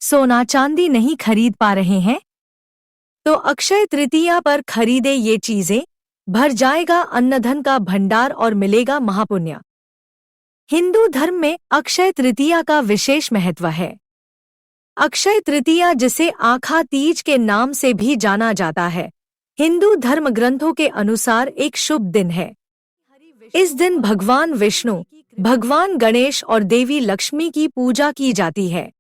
सोना चांदी नहीं खरीद पा रहे हैं? तो अक्षय तृतीया पर खरीदे ये चीजें, भर जाएगा अन्नधन का भंडार और मिलेगा महापुण्य। हिंदू धर्म में अक्षय तृतीया का विशेष महत्व है। अक्षय तृतीया, जिसे आखा तीज के नाम से भी जाना जाता है, हिंदू धर्म ग्रंथों के अनुसार एक शुभ दिन है। इस दिन भगवान विष्णु, भगवान गणेश और देवी लक्ष्मी की पूजा की जाती है।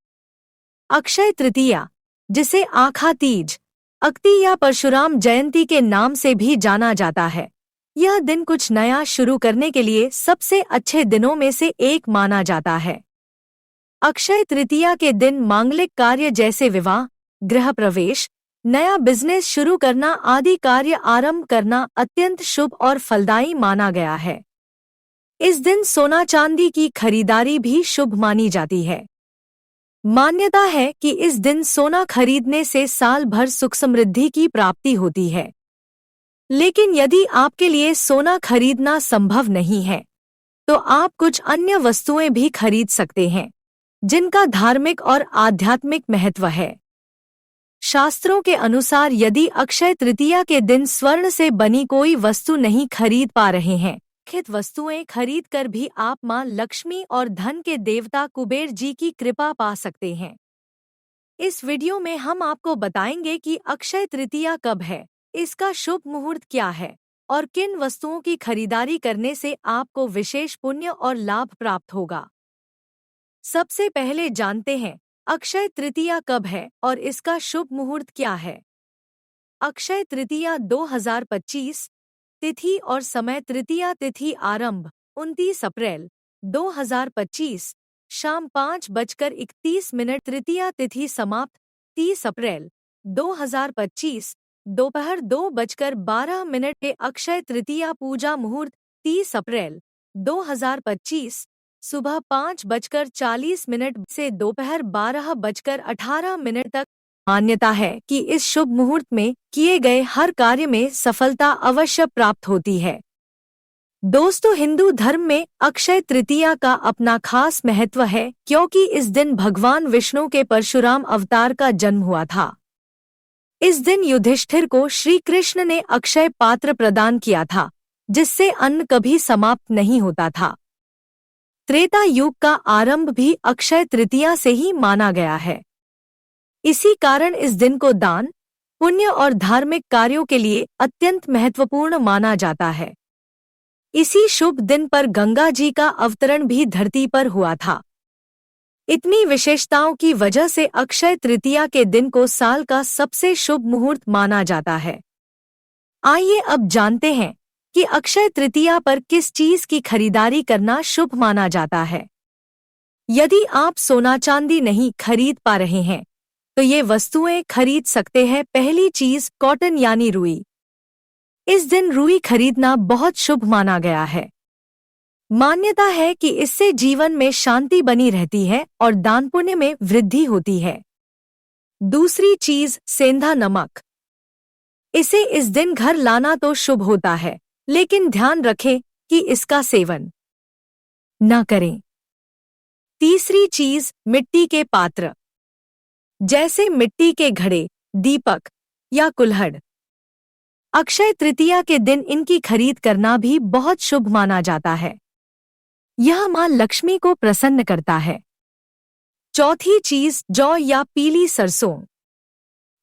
अक्षय तृतीया, जिसे आखा तीज, अक्ति या परशुराम जयंती के नाम से भी जाना जाता है, यह दिन कुछ नया शुरू करने के लिए सबसे अच्छे दिनों में से एक माना जाता है। अक्षय तृतीया के दिन मांगलिक कार्य जैसे विवाह, गृह प्रवेश, नया बिजनेस शुरू करना आदि कार्य आरंभ करना अत्यंत शुभ और फलदायी माना गया है। इस दिन सोना चांदी की खरीदारी भी शुभ मानी जाती है। मान्यता है कि इस दिन सोना खरीदने से साल भर सुख समृद्धि की प्राप्ति होती है। लेकिन यदि आपके लिए सोना खरीदना संभव नहीं है, तो आप कुछ अन्य वस्तुएं भी खरीद सकते हैं, जिनका धार्मिक और आध्यात्मिक महत्व है। शास्त्रों के अनुसार यदि अक्षय तृतीया के दिन स्वर्ण से बनी कोई वस्तु नहीं खरीद पा रहे हैं, लिखित वस्तुएं खरीद कर भी आप मां लक्ष्मी और धन के देवता कुबेर जी की कृपा पा सकते हैं। इस वीडियो में हम आपको बताएंगे कि अक्षय तृतीया कब है, इसका शुभ मुहूर्त क्या है और किन वस्तुओं की खरीदारी करने से आपको विशेष पुण्य और लाभ प्राप्त होगा। सबसे पहले जानते हैं अक्षय तृतीया कब है और इसका शुभ मुहूर्त क्या है। अक्षय तृतीया 2025, तिथि और समय तृतीया तिथि आरंभ 29 अप्रैल 2025 शाम 5:31, तृतीया तिथि समाप्त 30 अप्रैल 2025 दोपहर 2:12 के अक्षय तृतीया पूजा मुहूर्त 30 अप्रैल 2025 सुबह 5:40 से दोपहर 12:18 तक। मान्यता है कि इस शुभ मुहूर्त में किए गए हर कार्य में सफलता अवश्य प्राप्त होती है। दोस्तों, हिंदू धर्म में अक्षय तृतीया का अपना खास महत्व है, क्योंकि इस दिन भगवान विष्णु के परशुराम अवतार का जन्म हुआ था। इस दिन युधिष्ठिर को श्री कृष्ण ने अक्षय पात्र प्रदान किया था, जिससे अन्न कभी समाप्त नहीं होता था। त्रेता युग का आरंभ भी अक्षय तृतीया से ही माना गया है। इसी कारण इस दिन को दान, पुण्य और धार्मिक कार्यों के लिए अत्यंत महत्वपूर्ण माना जाता है। इसी शुभ दिन पर गंगा जी का अवतरण भी धरती पर हुआ था। इतनी विशेषताओं की वजह से अक्षय तृतीया के दिन को साल का सबसे शुभ मुहूर्त माना जाता है। आइए अब जानते हैं कि अक्षय तृतीया पर किस चीज की खरीदारी करना शुभ माना जाता है। यदि आप सोना चांदी नहीं खरीद पा रहे हैं, तो ये वस्तुएं खरीद सकते हैं। पहली चीज कॉटन यानी रुई। इस दिन रुई खरीदना बहुत शुभ माना गया है। मान्यता है कि इससे जीवन में शांति बनी रहती है और दान पुण्य में वृद्धि होती है। दूसरी चीज सेंधा नमक। इसे इस दिन घर लाना तो शुभ होता है, लेकिन ध्यान रखें कि इसका सेवन न करें। तीसरी चीज मिट्टी के पात्र, जैसे मिट्टी के घड़े, दीपक या कुल्हड़। अक्षय तृतीया के दिन इनकी खरीद करना भी बहुत शुभ माना जाता है। यह मां लक्ष्मी को प्रसन्न करता है। चौथी चीज जौ या पीली सरसों।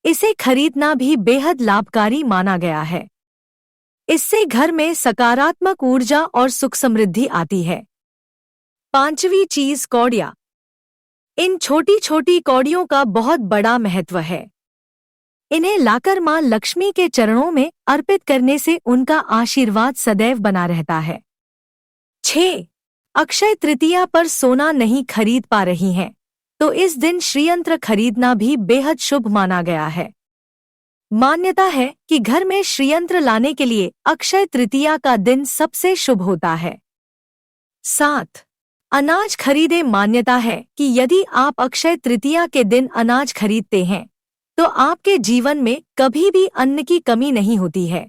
इसे खरीदना भी बेहद लाभकारी माना गया है। इससे घर में सकारात्मक ऊर्जा और सुख समृद्धि आती है। पांचवी चीज कौड़ियां। इन छोटी छोटी कौड़ियों का बहुत बड़ा महत्व है। इन्हें लाकर मां लक्ष्मी के चरणों में अर्पित करने से उनका आशीर्वाद सदैव बना रहता है। 6. अक्षय तृतीया पर सोना नहीं खरीद पा रही हैं, तो इस दिन श्रीयंत्र खरीदना भी बेहद शुभ माना गया है। मान्यता है कि घर में श्रीयंत्र लाने के लिए अक्षय तृतीया का दिन सबसे शुभ होता है। 7. अनाज खरीदे। मान्यता है कि यदि आप अक्षय तृतीया के दिन अनाज खरीदते हैं, तो आपके जीवन में कभी भी अन्न की कमी नहीं होती है।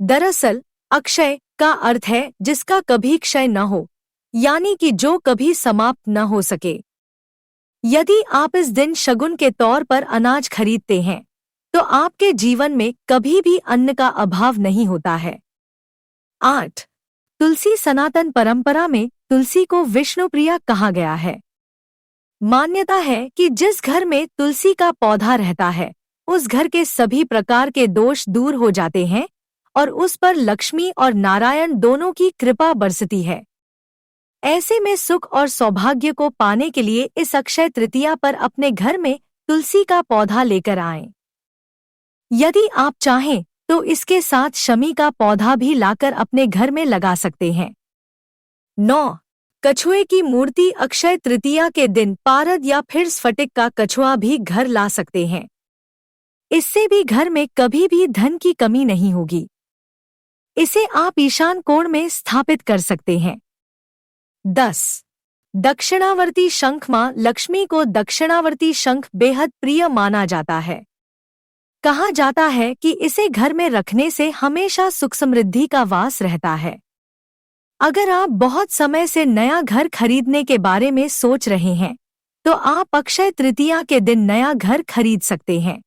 दरअसल अक्षय का अर्थ है जिसका कभी क्षय न हो, यानी कि जो कभी समाप्त न हो सके। यदि आप इस दिन शगुन के तौर पर अनाज खरीदते हैं, तो आपके जीवन में कभी भी अन्न का अभाव नहीं होता है। 8. तुलसी। सनातन परंपरा में तुलसी को विष्णुप्रिया कहा गया है। मान्यता है कि जिस घर में तुलसी का पौधा रहता है, उस घर के सभी प्रकार के दोष दूर हो जाते हैं और उस पर लक्ष्मी और नारायण दोनों की कृपा बरसती है। ऐसे में सुख और सौभाग्य को पाने के लिए इस अक्षय तृतीया पर अपने घर में तुलसी का पौधा लेकर आएं। यदि आप चाहें तो इसके साथ शमी का पौधा भी लाकर अपने घर में लगा सकते हैं। 9. कछुए की मूर्ति। अक्षय तृतीया के दिन पारद या फिर स्फटिक का कछुआ भी घर ला सकते हैं। इससे भी घर में कभी भी धन की कमी नहीं होगी। इसे आप ईशान कोण में स्थापित कर सकते हैं। 10. दक्षिणावर्ती शंख। मां लक्ष्मी को दक्षिणावर्ती शंख बेहद प्रिय माना जाता है। कहा जाता है कि इसे घर में रखने से हमेशा सुख समृद्धि का वास रहता है। अगर आप बहुत समय से नया घर खरीदने के बारे में सोच रहे हैं, तो आप अक्षय तृतीया के दिन नया घर खरीद सकते हैं।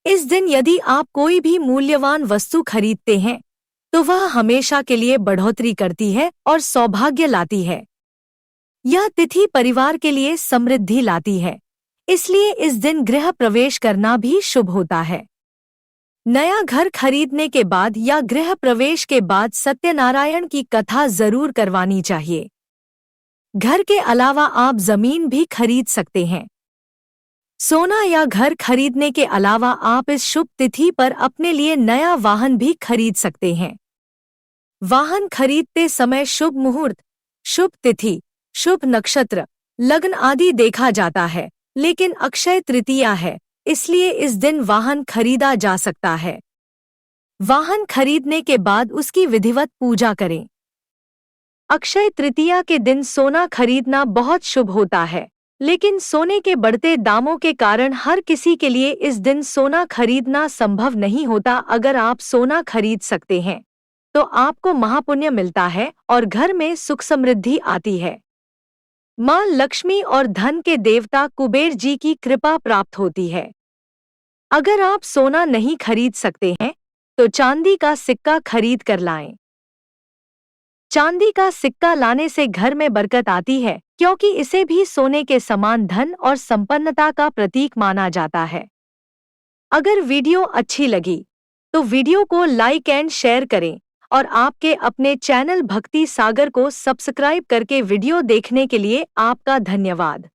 इस दिन यदि आप कोई भी मूल्यवान वस्तु खरीदते हैं, तो वह हमेशा के लिए बढ़ोतरी करती है और सौभाग्य लाती है। यह तिथि परिवार के लिए समृद्धि लाती है, इसलिए इस दिन गृह प्रवेश करना भी शुभ होता है। नया घर खरीदने के बाद या गृह प्रवेश के बाद सत्यनारायण की कथा जरूर करवानी चाहिए। घर के अलावा आप जमीन भी खरीद सकते हैं। सोना या घर खरीदने के अलावा आप इस शुभ तिथि पर अपने लिए नया वाहन भी खरीद सकते हैं। वाहन खरीदते समय शुभ मुहूर्त, शुभ तिथि, शुभ नक्षत्र, लग्न आदि देखा जाता है, लेकिन अक्षय तृतीया है, इसलिए इस दिन वाहन खरीदा जा सकता है। वाहन खरीदने के बाद उसकी विधिवत पूजा करें। अक्षय तृतीया के दिन सोना खरीदना बहुत शुभ होता है, लेकिन सोने के बढ़ते दामों के कारण हर किसी के लिए इस दिन सोना खरीदना संभव नहीं होता। अगर आप सोना खरीद सकते हैं, तो आपको महापुण्य मिलता है और घर में सुख समृद्धि आती है। मां लक्ष्मी और धन के देवता कुबेर जी की कृपा प्राप्त होती है। अगर आप सोना नहीं खरीद सकते हैं, तो चांदी का सिक्का खरीद कर लाएं। चांदी का सिक्का लाने से घर में बरकत आती है, क्योंकि इसे भी सोने के समान धन और संपन्नता का प्रतीक माना जाता है। अगर वीडियो अच्छी लगी, तो वीडियो को लाइक एंड शेयर करें और आपके अपने चैनल भक्ति सागर को सब्सक्राइब करके वीडियो देखने के लिए आपका धन्यवाद।